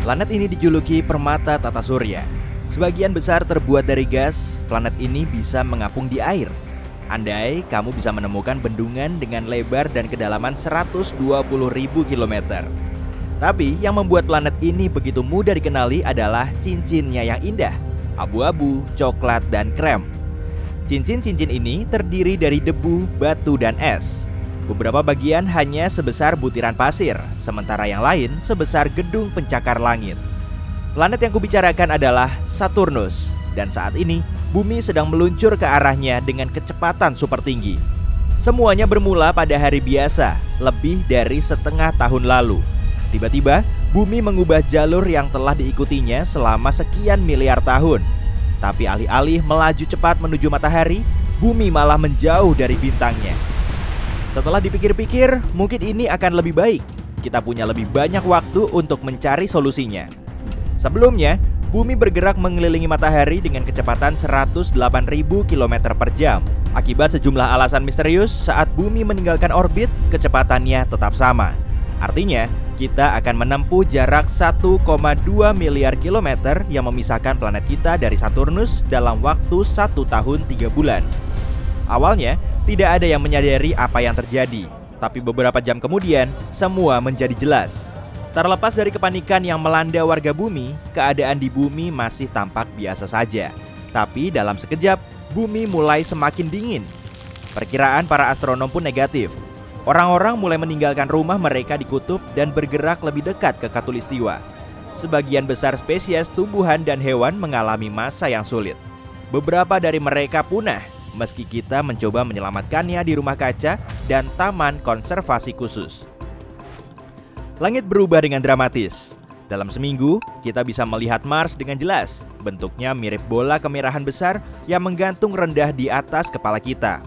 Planet ini dijuluki permata tata surya. Sebagian besar terbuat dari gas, planet ini bisa mengapung di air. Andai kamu bisa menemukan bendungan dengan lebar dan kedalaman 120.000 km. Tapi yang membuat planet ini begitu mudah dikenali adalah cincinnya yang indah, abu-abu, coklat, dan krem. Cincin-cincin ini terdiri dari debu, batu, dan es. Beberapa bagian hanya sebesar butiran pasir, sementara yang lain sebesar gedung pencakar langit. Planet yang kubicarakan adalah Saturnus, dan saat ini Bumi sedang meluncur ke arahnya dengan kecepatan super tinggi. Semuanya bermula pada hari biasa, lebih dari setengah tahun lalu. Tiba-tiba, Bumi mengubah jalur yang telah diikutinya selama sekian miliar tahun. Tapi alih-alih melaju cepat menuju matahari, Bumi malah menjauh dari bintangnya. Setelah dipikir-pikir, mungkin ini akan lebih baik. Kita punya lebih banyak waktu untuk mencari solusinya. Sebelumnya, Bumi bergerak mengelilingi matahari dengan kecepatan 108.000 km per jam. Akibat sejumlah alasan misterius, saat Bumi meninggalkan orbit, kecepatannya tetap sama. Artinya, kita akan menempuh jarak 1,2 miliar kilometer yang memisahkan planet kita dari Saturnus dalam waktu 1 tahun 3 bulan. Awalnya, tidak ada yang menyadari apa yang terjadi, tapi beberapa jam kemudian, semua menjadi jelas. Terlepas dari kepanikan yang melanda warga Bumi, keadaan di Bumi masih tampak biasa saja. Tapi dalam sekejap, Bumi mulai semakin dingin. Perkiraan para astronom pun negatif. Orang-orang mulai meninggalkan rumah mereka di kutub dan bergerak lebih dekat ke khatulistiwa. Sebagian besar spesies tumbuhan dan hewan mengalami masa yang sulit. Beberapa dari mereka punah, meski kita mencoba menyelamatkannya di rumah kaca dan taman konservasi khusus. Langit berubah dengan dramatis. Dalam seminggu, kita bisa melihat Mars dengan jelas. Bentuknya mirip bola kemerahan besar yang menggantung rendah di atas kepala kita.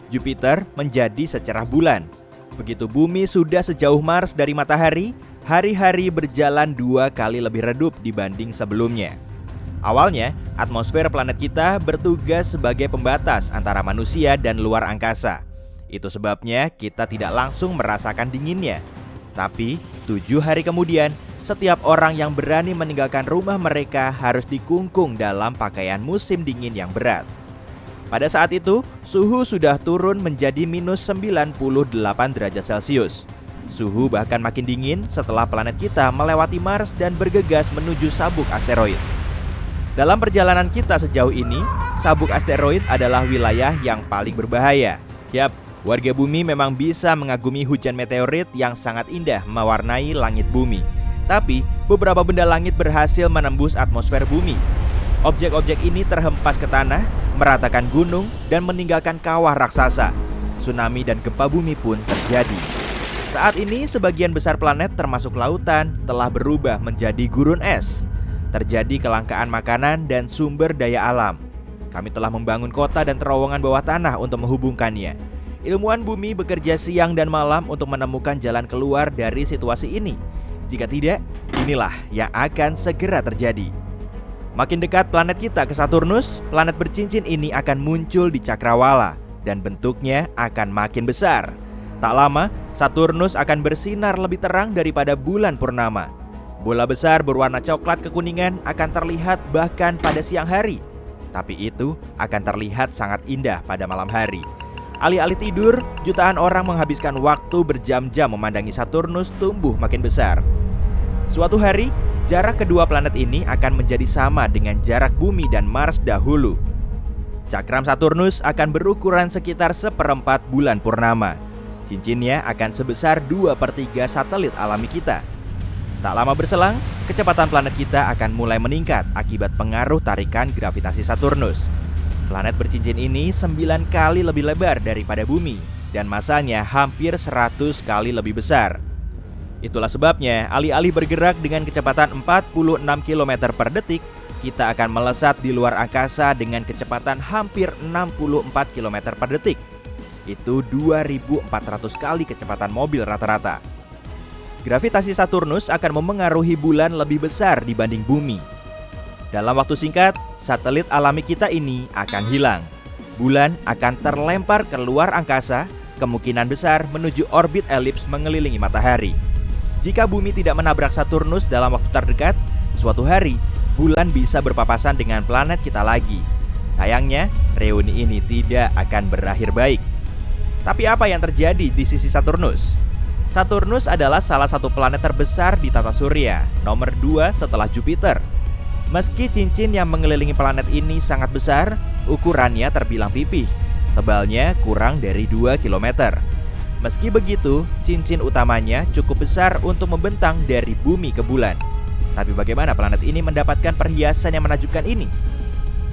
Jupiter menjadi secerah bulan. Begitu Bumi sudah sejauh Mars dari matahari, hari-hari berjalan 2 kali lebih redup dibanding sebelumnya. Awalnya, atmosfer planet kita bertugas sebagai pembatas antara manusia dan luar angkasa. Itu sebabnya kita tidak langsung merasakan dinginnya. Tapi 7 hari kemudian, setiap orang yang berani meninggalkan rumah mereka harus dikungkung dalam pakaian musim dingin yang berat. Pada saat itu, suhu sudah turun menjadi minus 98 derajat Celcius. Suhu bahkan makin dingin setelah planet kita melewati Mars dan bergegas menuju sabuk asteroid. Dalam perjalanan kita sejauh ini, sabuk asteroid adalah wilayah yang paling berbahaya. Yap, warga Bumi memang bisa mengagumi hujan meteorit yang sangat indah mewarnai langit Bumi. Tapi, beberapa benda langit berhasil menembus atmosfer Bumi. Objek-objek ini terhempas ke tanah, meratakan gunung, dan meninggalkan kawah raksasa. Tsunami dan gempa bumi pun terjadi. Saat ini, sebagian besar planet termasuk lautan telah berubah menjadi gurun es. Terjadi kelangkaan makanan dan sumber daya alam. Kami telah membangun kota dan terowongan bawah tanah untuk menghubungkannya. Ilmuwan Bumi bekerja siang dan malam untuk menemukan jalan keluar dari situasi ini. Jika tidak, inilah yang akan segera terjadi. Makin dekat planet kita ke Saturnus, planet bercincin ini akan muncul di cakrawala dan bentuknya akan makin besar. Tak lama, Saturnus akan bersinar lebih terang daripada bulan purnama. Bola besar berwarna coklat kekuningan akan terlihat bahkan pada siang hari. Tapi itu akan terlihat sangat indah pada malam hari. Alih-alih tidur, jutaan orang menghabiskan waktu berjam-jam memandangi Saturnus tumbuh makin besar. Suatu hari, jarak kedua planet ini akan menjadi sama dengan jarak Bumi dan Mars dahulu. Cakram Saturnus akan berukuran sekitar 1/4 bulan purnama. Cincinnya akan sebesar 2/3 satelit alami kita. Tak lama berselang, kecepatan planet kita akan mulai meningkat akibat pengaruh tarikan gravitasi Saturnus. Planet bercincin ini 9 kali lebih lebar daripada Bumi dan masanya hampir 100 kali lebih besar. Itulah sebabnya alih-alih bergerak dengan kecepatan 46 km per detik, kita akan melesat di luar angkasa dengan kecepatan hampir 64 km per detik. Itu 2.400 kali kecepatan mobil rata-rata. Gravitasi Saturnus akan memengaruhi bulan lebih besar dibanding Bumi. Dalam waktu singkat, satelit alami kita ini akan hilang. Bulan akan terlempar ke luar angkasa, kemungkinan besar menuju orbit elips mengelilingi matahari. Jika bumi tidak menabrak Saturnus dalam waktu terdekat, suatu hari bulan bisa berpapasan dengan planet kita lagi. Sayangnya, reuni ini tidak akan berakhir baik. Tapi apa yang terjadi di sisi Saturnus? Saturnus adalah salah satu planet terbesar di tata surya, nomor 2 setelah Jupiter. Meski cincin yang mengelilingi planet ini sangat besar, ukurannya terbilang pipih. Tebalnya kurang dari 2 km. Meski begitu, cincin utamanya cukup besar untuk membentang dari bumi ke bulan. Tapi bagaimana planet ini mendapatkan perhiasan yang menakjubkan ini?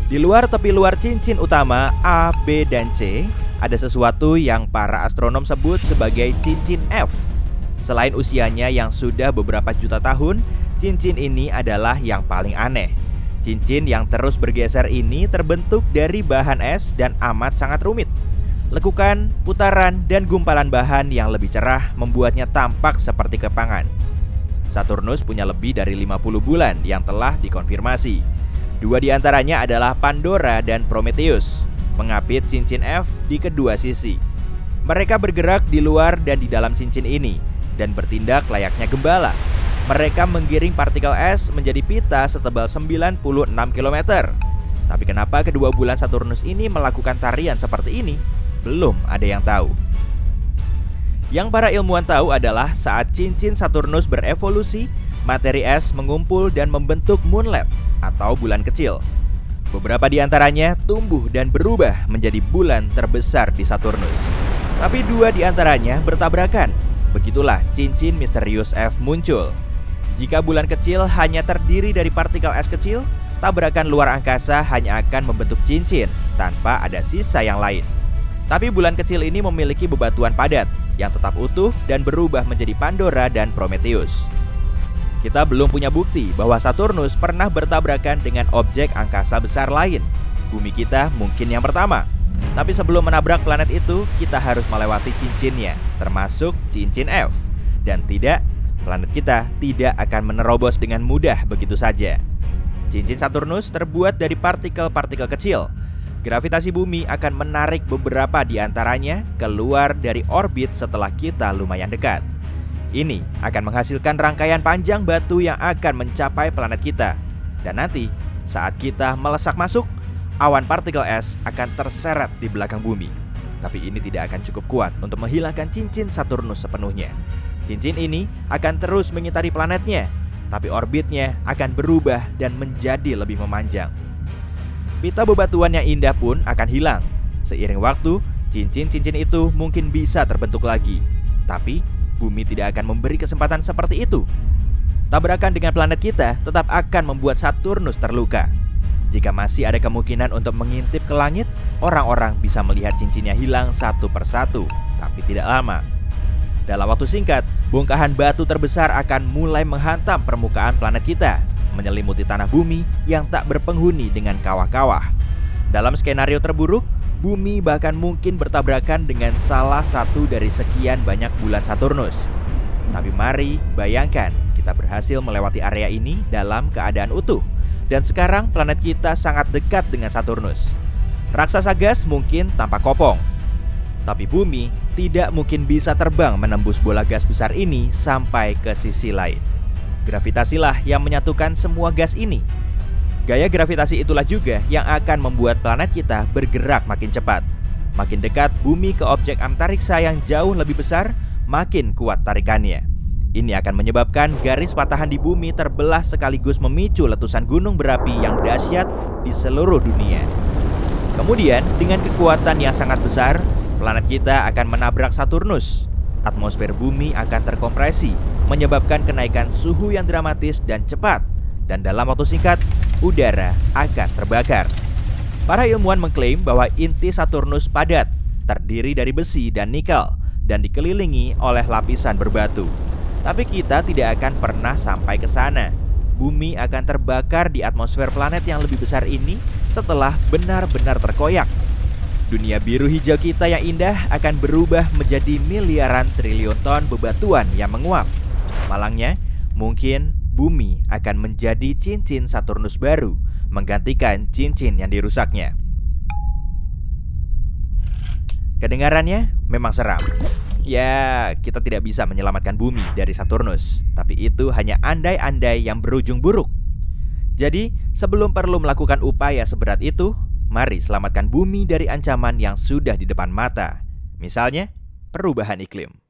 Di luar tepi luar cincin utama A, B, dan C, ada sesuatu yang para astronom sebut sebagai cincin F. Selain usianya yang sudah beberapa juta tahun, cincin ini adalah yang paling aneh. Cincin yang terus bergeser ini terbentuk dari bahan es dan amat sangat rumit. Lekukan, putaran, dan gumpalan bahan yang lebih cerah membuatnya tampak seperti kepangan. Saturnus punya lebih dari 50 bulan yang telah dikonfirmasi. 2 di antaranya adalah Pandora dan Prometheus, mengapit cincin F di kedua sisi. Mereka bergerak di luar dan di dalam cincin ini dan bertindak layaknya gembala. Mereka menggiring partikel es menjadi pita setebal 96 km. Tapi kenapa kedua bulan Saturnus ini melakukan tarian seperti ini? Belum ada yang tahu. Yang para ilmuwan tahu adalah saat cincin Saturnus berevolusi, materi es mengumpul dan membentuk moonlet atau bulan kecil. Beberapa di antaranya tumbuh dan berubah menjadi bulan terbesar di Saturnus. Tapi 2 di antaranya bertabrakan. Begitulah cincin misterius F muncul. Jika bulan kecil hanya terdiri dari partikel es kecil, tabrakan luar angkasa hanya akan membentuk cincin tanpa ada sisa yang lain. Tapi bulan kecil ini memiliki bebatuan padat yang tetap utuh dan berubah menjadi Pandora dan Prometheus. Kita belum punya bukti bahwa Saturnus pernah bertabrakan dengan objek angkasa besar lain. Bumi kita mungkin yang pertama. Tapi sebelum menabrak planet itu, kita harus melewati cincinnya, termasuk cincin F. Dan tidak, planet kita tidak akan menerobos dengan mudah begitu saja. Cincin Saturnus terbuat dari partikel-partikel kecil. Gravitasi bumi akan menarik beberapa di antaranya keluar dari orbit setelah kita lumayan dekat. Ini akan menghasilkan rangkaian panjang batu yang akan mencapai planet kita. Dan nanti, saat kita melesak masuk, awan partikel es akan terseret di belakang bumi. Tapi ini tidak akan cukup kuat untuk menghilangkan cincin Saturnus sepenuhnya. Cincin ini akan terus mengitari planetnya, tapi orbitnya akan berubah dan menjadi lebih memanjang. Pita bebatuan yang indah pun akan hilang. Seiring waktu, cincin-cincin itu mungkin bisa terbentuk lagi. Tapi bumi tidak akan memberi kesempatan seperti itu. Tabrakan dengan planet kita tetap akan membuat Saturnus terluka. Jika masih ada kemungkinan untuk mengintip ke langit, orang-orang bisa melihat cincinnya hilang satu persatu, tapi tidak lama. Dalam waktu singkat, bongkahan batu terbesar akan mulai menghantam permukaan planet kita, menyelimuti tanah bumi yang tak berpenghuni dengan kawah-kawah. Dalam skenario terburuk, bumi bahkan mungkin bertabrakan dengan salah satu dari sekian banyak bulan Saturnus. Tapi mari bayangkan, kita berhasil melewati area ini dalam keadaan utuh. Dan sekarang planet kita sangat dekat dengan Saturnus. Raksasa gas mungkin tampak kopong, tapi bumi tidak mungkin bisa terbang menembus bola gas besar ini sampai ke sisi lain. Gravitasilah yang menyatukan semua gas ini. Gaya gravitasi itulah juga yang akan membuat planet kita bergerak makin cepat. Makin dekat bumi ke objek antariksa yang jauh lebih besar, makin kuat tarikannya. Ini akan menyebabkan garis patahan di bumi terbelah sekaligus memicu letusan gunung berapi yang dahsyat di seluruh dunia. Kemudian, dengan kekuatan yang sangat besar, planet kita akan menabrak Saturnus. Atmosfer bumi akan terkompresi, menyebabkan kenaikan suhu yang dramatis dan cepat. Dan dalam waktu singkat, udara akan terbakar. Para ilmuwan mengklaim bahwa inti Saturnus padat, terdiri dari besi dan nikel, dan dikelilingi oleh lapisan berbatu. Tapi kita tidak akan pernah sampai ke sana. Bumi akan terbakar di atmosfer planet yang lebih besar ini setelah benar-benar terkoyak. Dunia biru hijau kita yang indah akan berubah menjadi miliaran triliun ton bebatuan yang menguap. Malangnya, mungkin bumi akan menjadi cincin Saturnus baru, menggantikan cincin yang dirusaknya. Kedengarannya memang seram, Ya, kita tidak bisa menyelamatkan bumi dari Saturnus, tapi itu hanya andai-andai yang berujung buruk. Jadi, sebelum perlu melakukan upaya seberat itu, mari selamatkan bumi dari ancaman yang sudah di depan mata. Misalnya, perubahan iklim.